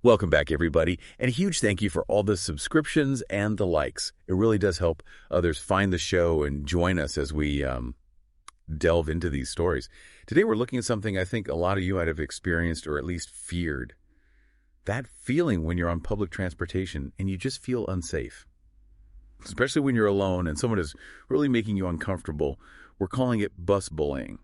Welcome back, everybody, and a huge thank you for all the subscriptions and the likes. It really does help others find the show and join us as we delve into these stories. Today, we're looking at something I think a lot of you might have experienced or at least feared. That feeling when you're on public transportation and you just feel unsafe, especially when you're alone and someone is really making you uncomfortable. We're calling it bus bullying.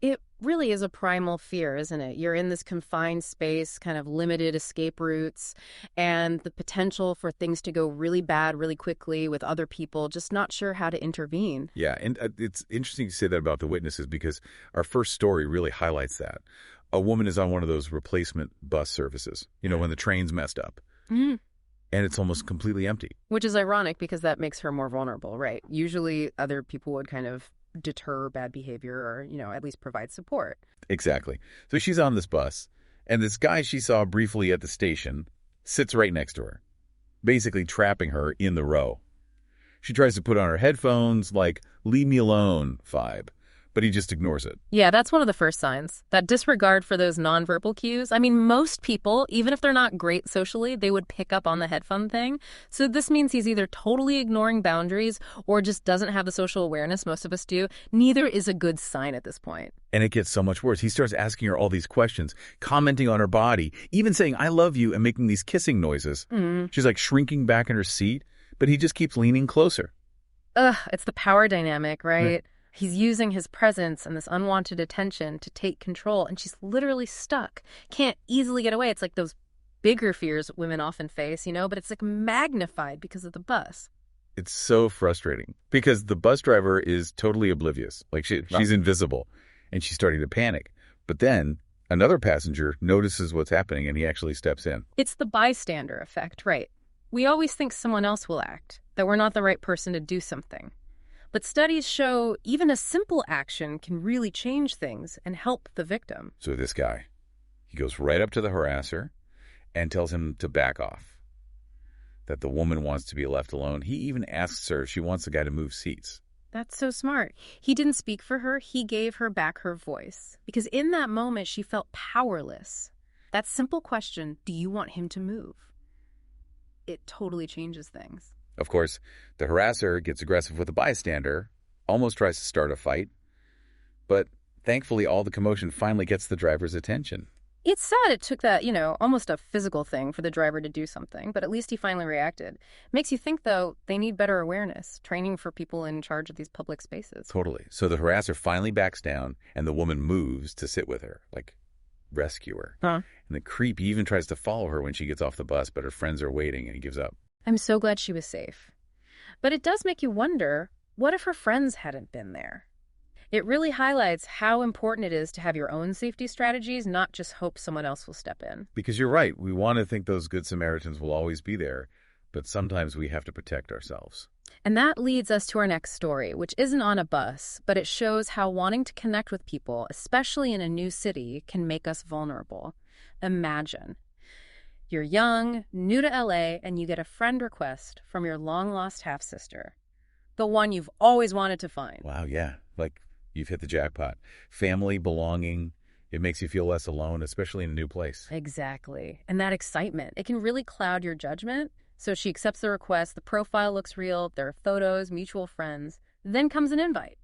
It really is a primal fear, isn't it? You're in this confined space, kind of limited escape routes, and the potential for things to go really bad really quickly with other people, just not sure how to intervene. Yeah, and it's interesting to say that about the witnesses because our first story really highlights that. A woman is on one of those replacement bus services, when the train's messed up. Mm. And it's almost completely empty. Which is ironic because that makes her more vulnerable, right? Usually other people would kind of deter bad behavior or, at least provide support. Exactly. So she's on this bus, and this guy she saw briefly at the station sits right next to her, basically trapping her in the row. She tries to put on her headphones, like, leave me alone vibe, but he just ignores it. Yeah, that's one of the first signs. That disregard for those nonverbal cues. I mean, most people, even if they're not great socially, they would pick up on the headphone thing. So this means he's either totally ignoring boundaries or just doesn't have the social awareness most of us do. Neither is a good sign at this point. And it gets so much worse. He starts asking her all these questions, commenting on her body, even saying, I love you, and making these kissing noises. She's like shrinking back in her seat, but he just keeps leaning closer. It's the power dynamic, right? He's using his presence and this unwanted attention to take control, and she's literally stuck. Can't easily get away. It's like those bigger fears women often face, but it's like magnified because of the bus. It's so frustrating because the bus driver is totally oblivious. Like she's invisible, and she's starting to panic. But then another passenger notices what's happening, and he actually steps in. It's the bystander effect, right? We always think someone else will act, that we're not the right person to do something. But studies show even a simple action can really change things and help the victim. So this guy, he goes right up to the harasser and tells him to back off, that the woman wants to be left alone. He even asks her if she wants the guy to move seats. That's so smart. He didn't speak for her. He gave her back her voice. Because in that moment, she felt powerless. That simple question, do you want him to move? It totally changes things. Of course, the harasser gets aggressive with the bystander, almost tries to start a fight, but thankfully all the commotion finally gets the driver's attention. It's sad it took that, almost a physical thing for the driver to do something, but at least he finally reacted. Makes you think, though, they need better awareness, training for people in charge of these public spaces. Totally. So the harasser finally backs down, and the woman moves to sit with her, like rescue her. Huh. And the creep even tries to follow her when she gets off the bus, but her friends are waiting, and he gives up. I'm so glad she was safe. But it does make you wonder, what if her friends hadn't been there? It really highlights how important it is to have your own safety strategies, not just hope someone else will step in. Because you're right. We want to think those good Samaritans will always be there, but sometimes we have to protect ourselves. And that leads us to our next story, which isn't on a bus, but it shows how wanting to connect with people, especially in a new city, can make us vulnerable. Imagine. You're young, new to LA, and you get a friend request from your long-lost half-sister. The one you've always wanted to find. Wow, yeah. Like, you've hit the jackpot. Family, belonging, it makes you feel less alone, especially in a new place. Exactly. And that excitement, it can really cloud your judgment. So she accepts the request, the profile looks real, there are photos, mutual friends. Then comes an invite.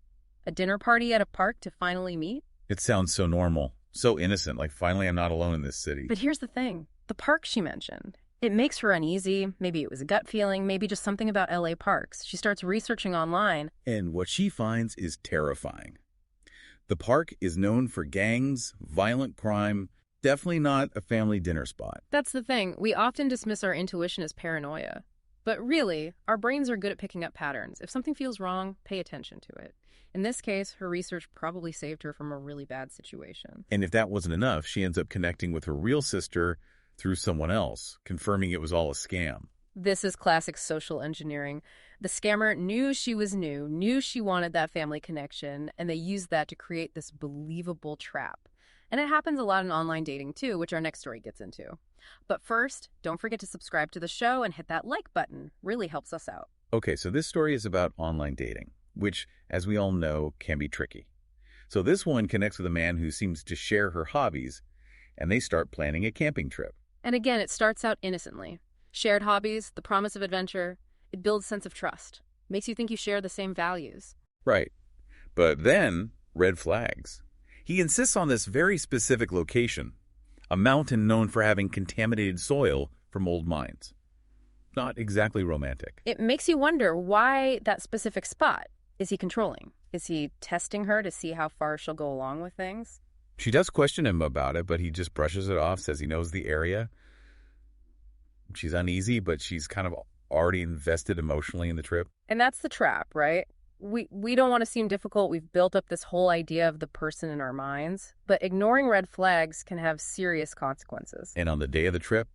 A dinner party at a park to finally meet. It sounds so normal, so innocent, like finally I'm not alone in this city. But here's the thing. The park she mentioned, it makes her uneasy. Maybe it was a gut feeling, maybe just something about LA parks. She starts researching online. And what she finds is terrifying. The park is known for gangs, violent crime, definitely not a family dinner spot. That's the thing. We often dismiss our intuition as paranoia. But really, our brains are good at picking up patterns. If something feels wrong, pay attention to it. In this case, her research probably saved her from a really bad situation. And if that wasn't enough, she ends up connecting with her real sister through someone else, confirming it was all a scam. This is classic social engineering. The scammer knew she was new, knew she wanted that family connection, and they used that to create this believable trap. And it happens a lot in online dating too, which our next story gets into. But first, don't forget to subscribe to the show and hit that like button. Really helps us out. Okay, so this story is about online dating, which, as we all know, can be tricky. So this one connects with a man who seems to share her hobbies, and they start planning a camping trip. And again, it starts out innocently. Shared hobbies, the promise of adventure, it builds a sense of trust. Makes you think you share the same values. Right. But then, red flags. He insists on this very specific location, a mountain known for having contaminated soil from old mines. Not exactly romantic. It makes you wonder why that specific spot. Is he controlling? Is he testing her to see how far she'll go along with things? She does question him about it, but he just brushes it off, says he knows the area. She's uneasy, but she's kind of already invested emotionally in the trip. And that's the trap, right? We don't want to seem difficult. We've built up this whole idea of the person in our minds, but ignoring red flags can have serious consequences. And on the day of the trip,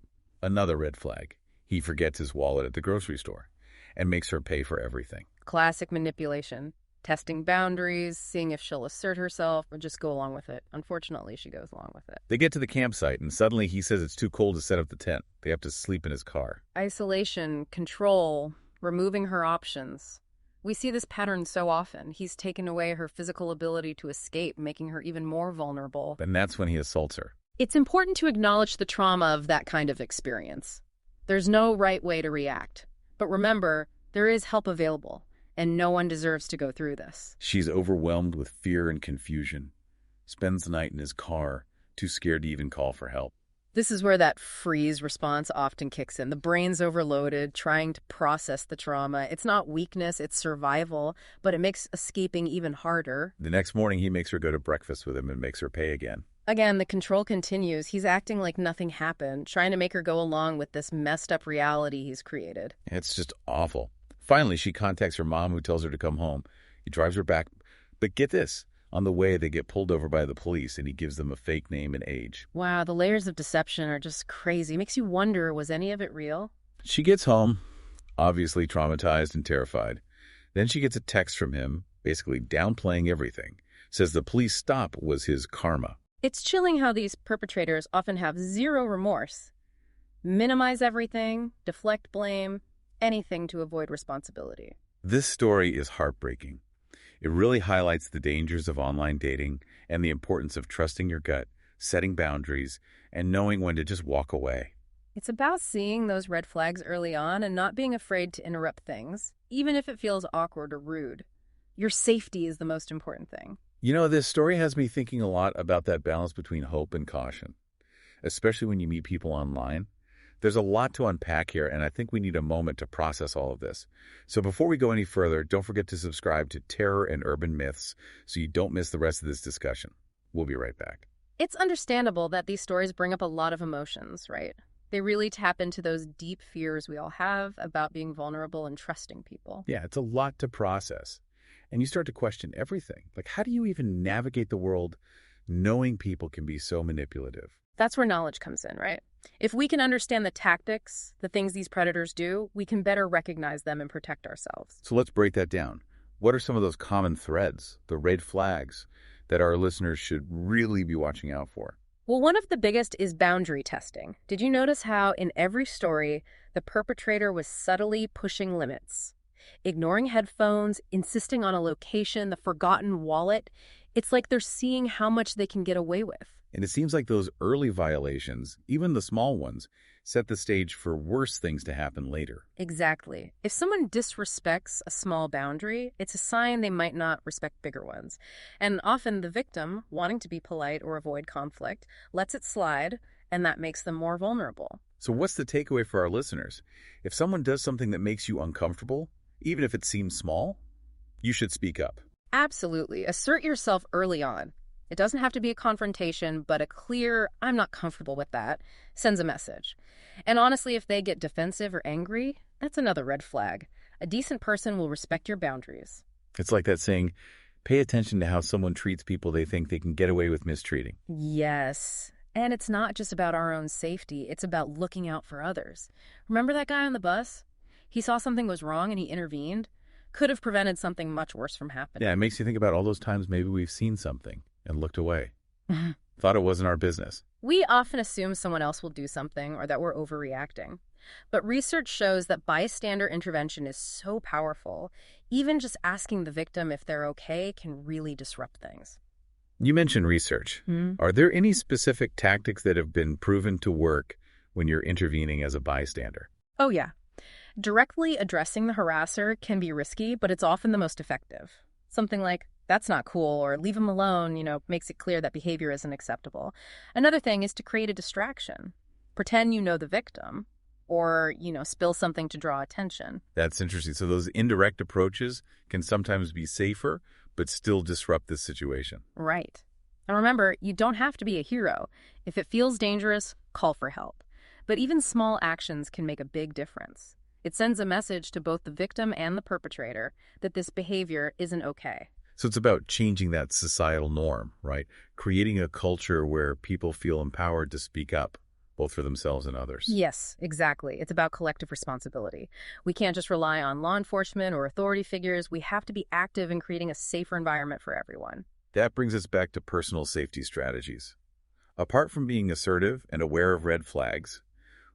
another red flag. He forgets his wallet at the grocery store and makes her pay for everything. Classic manipulation. Testing boundaries, seeing if she'll assert herself or just go along with it. Unfortunately, she goes along with it. They get to the campsite, and suddenly he says it's too cold to set up the tent. They have to sleep in his car. Isolation, control, removing her options. We see this pattern so often. He's taken away her physical ability to escape, making her even more vulnerable. And that's when he assaults her. It's important to acknowledge the trauma of that kind of experience. There's no right way to react. But remember, there is help available, and no one deserves to go through this. She's overwhelmed with fear and confusion. Spends the night in his car, too scared to even call for help. This is where that freeze response often kicks in. The brain's overloaded, trying to process the trauma. It's not weakness, it's survival, but it makes escaping even harder. The next morning, he makes her go to breakfast with him and makes her pay again. Again, the control continues. He's acting like nothing happened, trying to make her go along with this messed up reality he's created. It's just awful. Finally, she contacts her mom, who tells her to come home. He drives her back. But get this. On the way, they get pulled over by the police, and he gives them a fake name and age. Wow, the layers of deception are just crazy. Makes you wonder, was any of it real? She gets home, obviously traumatized and terrified. Then she gets a text from him, basically downplaying everything. Says the police stop was his karma. It's chilling how these perpetrators often have zero remorse. Minimize everything, deflect blame, anything to avoid responsibility. This story is heartbreaking. It really highlights the dangers of online dating and the importance of trusting your gut, setting boundaries, and knowing when to just walk away. It's about seeing those red flags early on and not being afraid to interrupt things, even if it feels awkward or rude. Your safety is the most important thing. You know, this story has me thinking a lot about that balance between hope and caution, especially when you meet people online. There's a lot to unpack here, and I think we need a moment to process all of this. So before we go any further, don't forget to subscribe to Terror and Urban Myths so you don't miss the rest of this discussion. We'll be right back. It's understandable that these stories bring up a lot of emotions, right? They really tap into those deep fears we all have about being vulnerable and trusting people. Yeah, it's a lot to process. And you start to question everything. Like, how do you even navigate the world knowing people can be so manipulative? That's where knowledge comes in, right? If we can understand the tactics, the things these predators do, we can better recognize them and protect ourselves. So let's break that down. What are some of those common threads, the red flags, that our listeners should really be watching out for? Well, one of the biggest is boundary testing. Did you notice how in every story, the perpetrator was subtly pushing limits? Ignoring headphones, insisting on a location, the forgotten wallet. It's like they're seeing how much they can get away with. And it seems like those early violations, even the small ones, set the stage for worse things to happen later. Exactly. If someone disrespects a small boundary, it's a sign they might not respect bigger ones. And often the victim, wanting to be polite or avoid conflict, lets it slide, and that makes them more vulnerable. So what's the takeaway for our listeners? If someone does something that makes you uncomfortable, even if it seems small, you should speak up. Absolutely. Assert yourself early on. It doesn't have to be a confrontation, but a clear, I'm not comfortable with that, sends a message. And honestly, if they get defensive or angry, that's another red flag. A decent person will respect your boundaries. It's like that saying, pay attention to how someone treats people they think they can get away with mistreating. Yes. And it's not just about our own safety. It's about looking out for others. Remember that guy on the bus? He saw something was wrong and he intervened. Could have prevented something much worse from happening. Yeah, it makes you think about all those times maybe we've seen something and looked away. Thought it wasn't our business. We often assume someone else will do something or that we're overreacting. But research shows that bystander intervention is so powerful. Even just asking the victim if they're okay can really disrupt things. You mentioned research. Are there any specific tactics that have been proven to work when you're intervening as a bystander. Oh, yeah. Directly addressing the harasser can be risky, but it's often the most effective. Something like, that's not cool, or leave him alone, makes it clear that behavior isn't acceptable. Another thing is to create a distraction. Pretend you know the victim, or, spill something to draw attention. That's interesting. So those indirect approaches can sometimes be safer, but still disrupt this situation. Right. And remember, you don't have to be a hero. If it feels dangerous, call for help. But even small actions can make a big difference. It sends a message to both the victim and the perpetrator that this behavior isn't okay. So it's about changing that societal norm, right? Creating a culture where people feel empowered to speak up, both for themselves and others. Yes, exactly. It's about collective responsibility. We can't just rely on law enforcement or authority figures. We have to be active in creating a safer environment for everyone. That brings us back to personal safety strategies. Apart from being assertive and aware of red flags,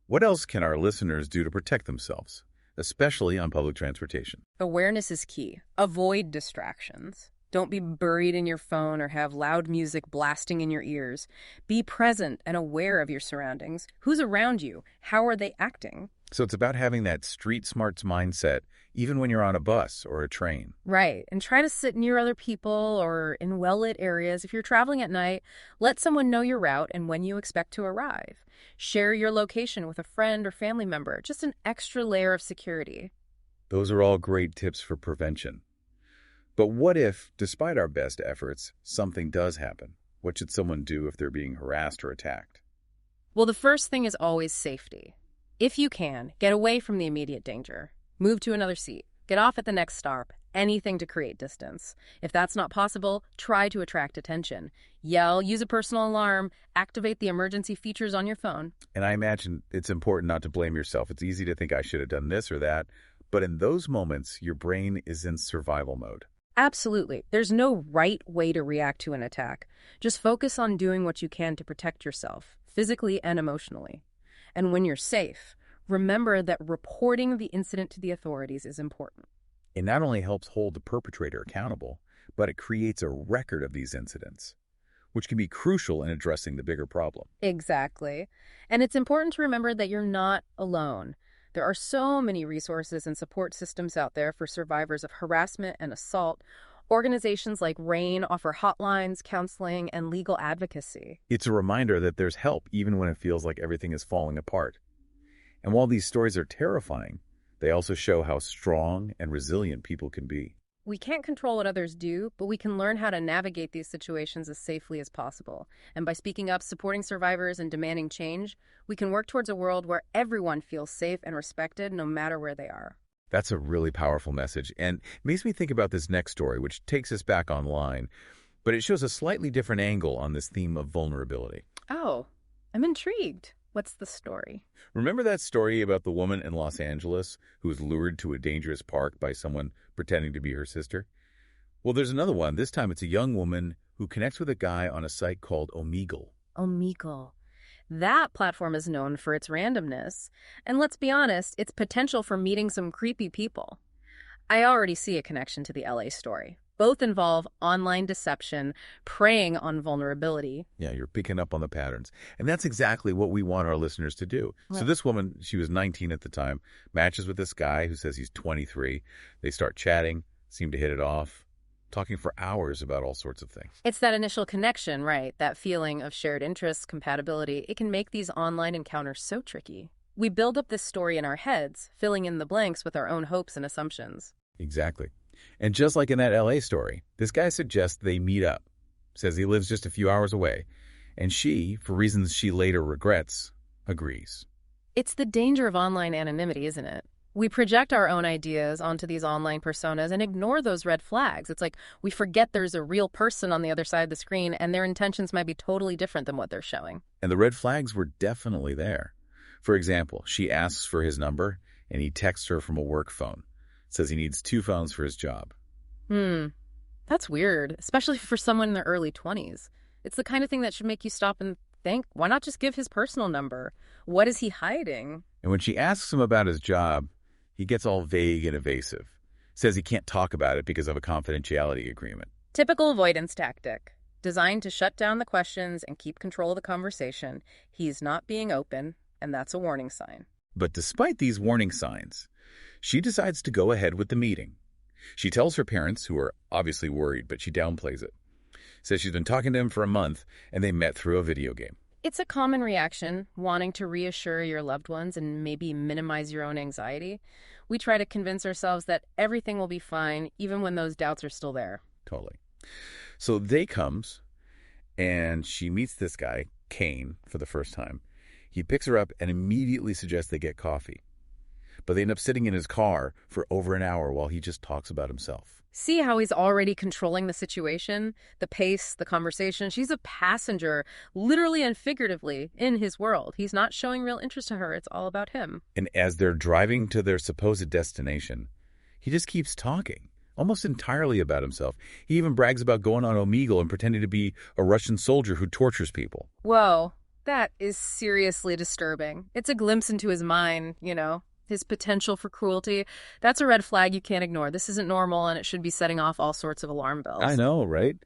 what else can our listeners do to protect themselves, especially on public transportation? Awareness is key. Avoid distractions. Don't be buried in your phone or have loud music blasting in your ears. Be present and aware of your surroundings. Who's around you? How are they acting? So it's about having that street smarts mindset, even when you're on a bus or a train. Right. And try to sit near other people or in well-lit areas. If you're traveling at night, let someone know your route and when you expect to arrive. Share your location with a friend or family member. Just an extra layer of security. Those are all great tips for prevention. But what if, despite our best efforts, something does happen? What should someone do if they're being harassed or attacked? Well, the first thing is always safety. If you can, get away from the immediate danger. Move to another seat. Get off at the next stop. Anything to create distance. If that's not possible, try to attract attention. Yell, use a personal alarm, activate the emergency features on your phone. And I imagine it's important not to blame yourself. It's easy to think I should have done this or that. But in those moments, your brain is in survival mode. Absolutely. There's no right way to react to an attack. Just focus on doing what you can to protect yourself, physically and emotionally. And when you're safe, remember that reporting the incident to the authorities is important. It not only helps hold the perpetrator accountable, but it creates a record of these incidents, which can be crucial in addressing the bigger problem. Exactly. And it's important to remember that you're not alone. There are so many resources and support systems out there for survivors of harassment and assault. Organizations like RAIN offer hotlines, counseling, and legal advocacy. It's a reminder that there's help even when it feels like everything is falling apart. And while these stories are terrifying, they also show how strong and resilient people can be. We can't control what others do, but we can learn how to navigate these situations as safely as possible. And by speaking up, supporting survivors, and demanding change, we can work towards a world where everyone feels safe and respected no matter where they are. That's a really powerful message, and it makes me think about this next story, which takes us back online, but it shows a slightly different angle on this theme of vulnerability. Oh, I'm intrigued. What's the story? Remember that story about the woman in Los Angeles who was lured to a dangerous park by someone pretending to be her sister? Well, there's another one. This time it's a young woman who connects with a guy on a site called Omegle. Omegle. That platform is known for its randomness, and let's be honest, its potential for meeting some creepy people. I already see a connection to the LA story. Both involve online deception, preying on vulnerability. Yeah, you're picking up on the patterns. And that's exactly what we want our listeners to do. Right. So this woman, she was 19 at the time, matches with this guy who says he's 23. They start chatting, seem to hit it off, talking for hours about all sorts of things. It's that initial connection, right? That feeling of shared interests, compatibility. It can make these online encounters so tricky. We build up this story in our heads, filling in the blanks with our own hopes and assumptions. Exactly. And just like in that LA story, this guy suggests they meet up, says he lives just a few hours away, and she, for reasons she later regrets, agrees. It's the danger of online anonymity, isn't it? We project our own ideas onto these online personas and ignore those red flags. It's like we forget there's a real person on the other side of the screen and their intentions might be totally different than what they're showing. And the red flags were definitely there. For example, she asks for his number, and he texts her from a work phone. Says he needs 2 phones for his job. That's weird, especially for someone in their early 20s. It's the kind of thing that should make you stop and think, why not just give his personal number? What is he hiding? And when she asks him about his job, he gets all vague and evasive. Says he can't talk about it because of a confidentiality agreement. Typical avoidance tactic. Designed to shut down the questions and keep control of the conversation. He's not being open, and that's a warning sign. But despite these warning signs, she decides to go ahead with the meeting. She tells her parents, who are obviously worried, but she downplays it. Says she's been talking to him for a month, and they met through a video game. It's a common reaction, wanting to reassure your loved ones and maybe minimize your own anxiety. We try to convince ourselves that everything will be fine, even when those doubts are still there. Totally. So day comes, and she meets this guy, Kane, for the first time. He picks her up and immediately suggests they get coffee. But they end up sitting in his car for over an hour while he just talks about himself. See how he's already controlling the situation, the pace, the conversation? She's a passenger, literally and figuratively, in his world. He's not showing real interest to her. It's all about him. And as they're driving to their supposed destination, he just keeps talking, almost entirely about himself. He even brags about going on Omegle and pretending to be a Russian soldier who tortures people. Whoa, that is seriously disturbing. It's a glimpse into his mind, his potential for cruelty. That's a red flag you can't ignore. This isn't normal, and it should be setting off all sorts of alarm bells. I know, right?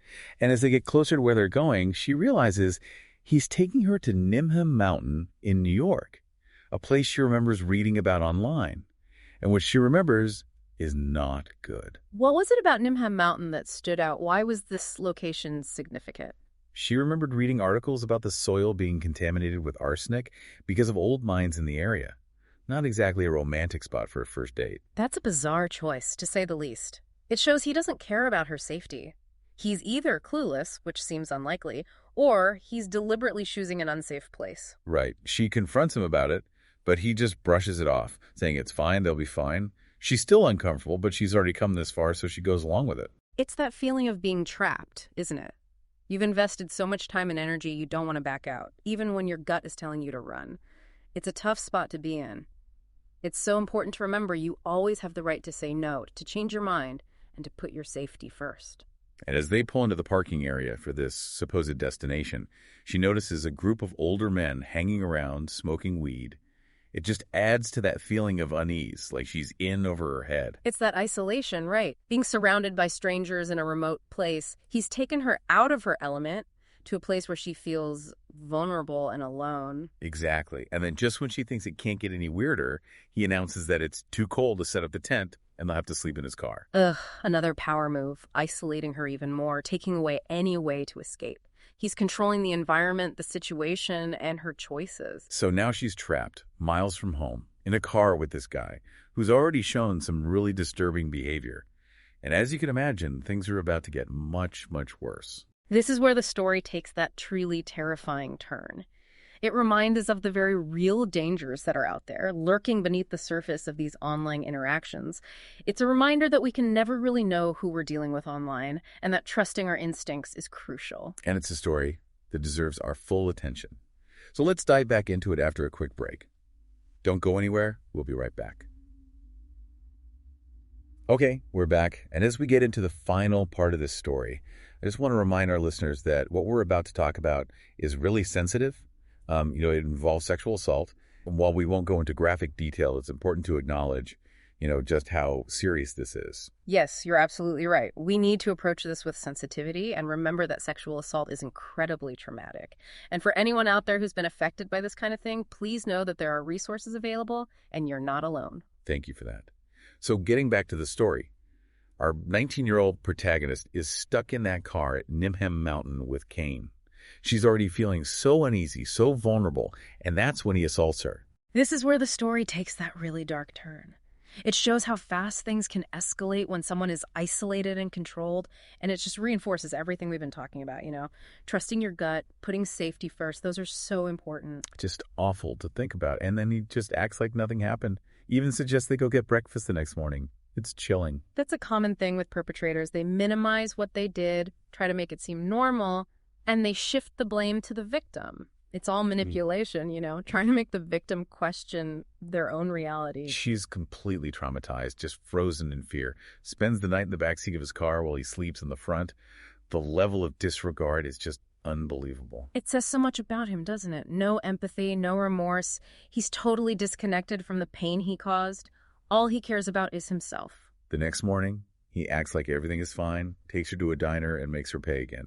And as they get closer to where they're going, she realizes he's taking her to Nimham Mountain in New York, a place she remembers reading about online, and which she remembers is not good. What was it about Nimham Mountain that stood out? Why was this location significant? She remembered reading articles about the soil being contaminated with arsenic because of old mines in the area. Not exactly a romantic spot for a first date. That's a bizarre choice, to say the least. It shows he doesn't care about her safety. He's either clueless, which seems unlikely, or he's deliberately choosing an unsafe place. Right. She confronts him about it, but he just brushes it off, saying it's fine, they'll be fine. She's still uncomfortable, but she's already come this far, so she goes along with it. It's that feeling of being trapped, isn't it? You've invested so much time and energy you don't want to back out, even when your gut is telling you to run. It's a tough spot to be in. It's so important to remember you always have the right to say no, to change your mind, and to put your safety first. And as they pull into the parking area for this supposed destination, she notices a group of older men hanging around, smoking weed. It just adds to that feeling of unease, like she's in over her head. It's that isolation, right? Being surrounded by strangers in a remote place. He's taken her out of her element to a place where she feels vulnerable and alone. Exactly. And then just when she thinks it can't get any weirder, he announces that it's too cold to set up the tent and they'll have to sleep in his car. Ugh, another power move, isolating her even more, taking away any way to escape. He's controlling the environment, the situation, and her choices. So now she's trapped, miles from home, in a car with this guy who's already shown some really disturbing behavior. And as you can imagine, things are about to get much, much worse. This is where the story takes that truly terrifying turn. It reminds us of the very real dangers that are out there, lurking beneath the surface of these online interactions. It's a reminder that we can never really know who we're dealing with online, and that trusting our instincts is crucial. And it's a story that deserves our full attention. So let's dive back into it after a quick break. Don't go anywhere. We'll be right back. Okay, we're back. And as we get into the final part of this story, I just want to remind our listeners that what we're about to talk about is really sensitive. It involves sexual assault. And while we won't go into graphic detail, it's important to acknowledge, just how serious this is. Yes, you're absolutely right. We need to approach this with sensitivity and remember that sexual assault is incredibly traumatic. And for anyone out there who's been affected by this kind of thing, please know that there are resources available and you're not alone. Thank you for that. So getting back to the story, our 19-year-old protagonist is stuck in that car at Nimham Mountain with Kane. She's already feeling so uneasy, so vulnerable, and that's when he assaults her. This is where the story takes that really dark turn. It shows how fast things can escalate when someone is isolated and controlled, and it just reinforces everything we've been talking about, Trusting your gut, putting safety first, those are so important. Just awful to think about. And then he just acts like nothing happened, even suggests they go get breakfast the next morning. It's chilling. That's a common thing with perpetrators. They minimize what they did, try to make it seem normal, and they shift the blame to the victim. It's all manipulation, trying to make the victim question their own reality. She's completely traumatized, just frozen in fear. Spends the night in the backseat of his car while he sleeps in the front. The level of disregard is just unbelievable. It says so much about him, doesn't it? No empathy, no remorse. He's totally disconnected from the pain he caused. All he cares about is himself. The next morning, he acts like everything is fine, takes her to a diner, and makes her pay again.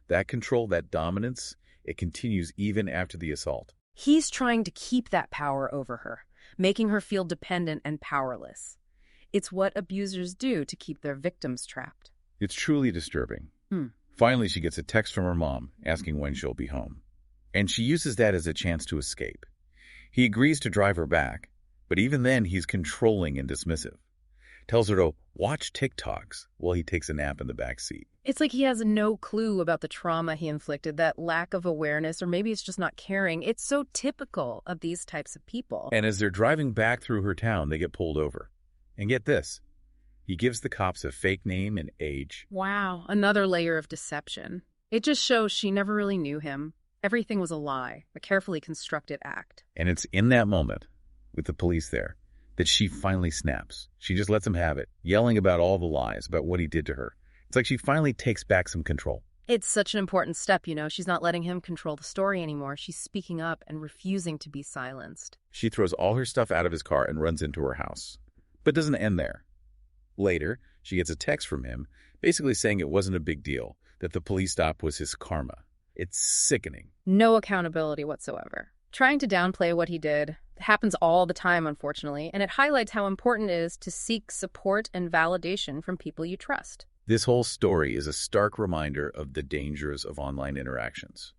That control, that dominance, it continues even after the assault. He's trying to keep that power over her, making her feel dependent and powerless. It's what abusers do to keep their victims trapped. It's truly disturbing. Hmm. Finally, she gets a text from her mom asking when she'll be home. And she uses that as a chance to escape. He agrees to drive her back, but even then he's controlling and dismissive. Tells her to watch TikToks while he takes a nap in the back seat. It's like he has no clue about the trauma he inflicted, that lack of awareness, or maybe it's just not caring. It's so typical of these types of people. And as they're driving back through her town, they get pulled over. And get this, he gives the cops a fake name and age. Wow, another layer of deception. It just shows she never really knew him. Everything was a lie, a carefully constructed act. And it's in that moment, with the police there, that she finally snaps. She just lets him have it, yelling about all the lies, about what he did to her. It's like she finally takes back some control. It's such an important step, you know. She's not letting him control the story anymore. She's speaking up and refusing to be silenced. She throws all her stuff out of his car and runs into her house. But doesn't end there. Later, she gets a text from him, basically saying it wasn't a big deal, that the police stop was his karma. It's sickening. No accountability whatsoever. Trying to downplay what he did happens all the time, unfortunately, and it highlights how important it is to seek support and validation from people you trust. This whole story is a stark reminder of the dangers of online interactions.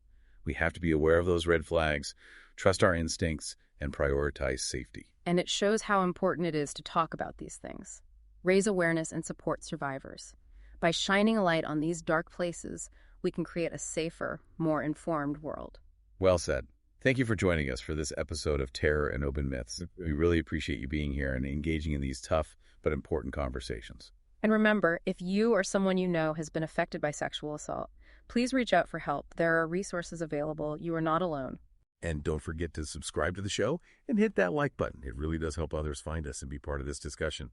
We have to be aware of those red flags, trust our instincts, and prioritize safety. And it shows how important it is to talk about these things. Raise awareness and support survivors. By shining a light on these dark places, we can create a safer, more informed world. Well said. Thank you for joining us for this episode of Terror and Open Myths. We really appreciate you being here and engaging in these tough but important conversations. And remember, if you or someone you know has been affected by sexual assault, please reach out for help. There are resources available. You are not alone. And don't forget to subscribe to the show and hit that like button. It really does help others find us and be part of this discussion.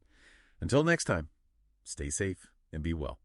Until next time, stay safe and be well.